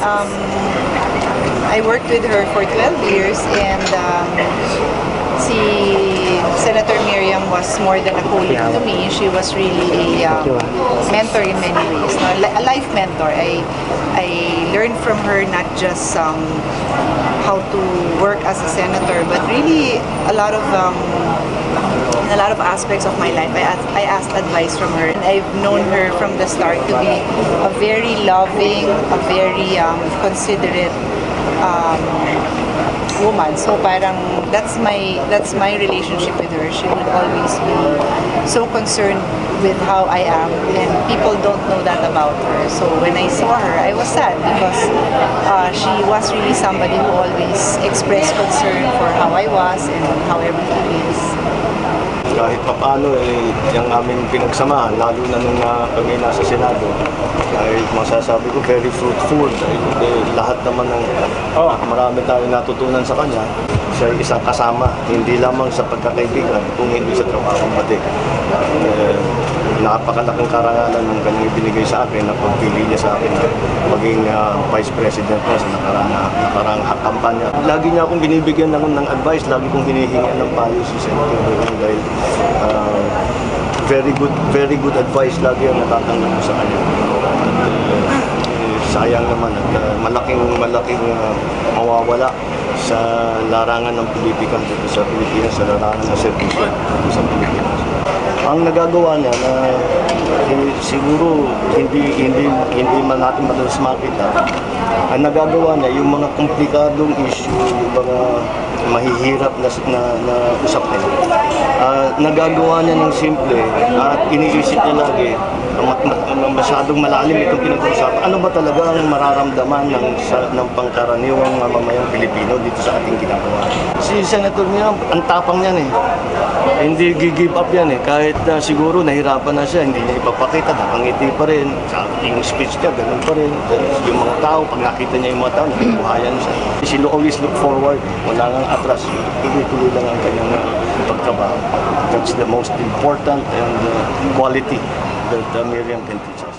I worked with her for 12 years, and si Senator Miriam was more than a colleague to me. She was really a mentor in many ways, no? A life mentor. I learned from her not just how to work as a senator, but really a lot of aspects of my life. I asked advice from her, and I've known her from the start to be a very loving, a very considerate woman. So parang that's my relationship with her. She would always be so concerned with how I am, and people don't know that about her. So when I saw her, I was sad because she was really somebody who always expressed concern for how I was and how everything is. Kahit papaano yung aming pinagsamahan, lalo na nung kami nasa Senado, kahit masasabi ko very fruitful dahil lahat naman ng marami tayong natutunan sa kanya. Siya ay isang kasama, hindi lamang sa pagkakaibigan, kung hindi sa trabaho pati. Napakalaking karangalan ng kanyang ibinigay sa akin na pagpili niya sa akin na maging Vice President na sa nakaraang kampanya. Lagi niya akong binibigyan ng advice, lagi kong hinihingan ng payo si Senator Miriam dahil very good advice lagi ang natatanggap ko sa kanya. Sayang naman at malaking mawawala sa larangan ng politika dito sa Pilipinas, sa larangan ng serbisyo sa Pilipinas. Ang nagagawa niya na siguro hindi man natin madalas makita, ang nagagawa niya yung mga komplikadong issue, yung mga mahihirap na usapin. Nagagawa niya ng simple at iniisip niya lagi masyadong malalim itong pinag-uusapan. Ano ba talaga ang mararamdaman ng pangkaraniwang mamamayang Pilipino dito sa ating ginagawa? Si Senator Miriam, ang tapang niyan eh. Hindi gi-give up yan eh. Kahit siguro nahirapan na siya, hindi niya ipapakita, nakangiti pa rin. Yung speech niya, ganun pa rin. Yung mga tao, pag nakita niya yung mga tao, nabuhayan siya. She'll always look forward. Wala nang atras. Tuloy-tuloy lang ang kanyang pagtrabaho. That's the most important and quality that Miriam can teach us.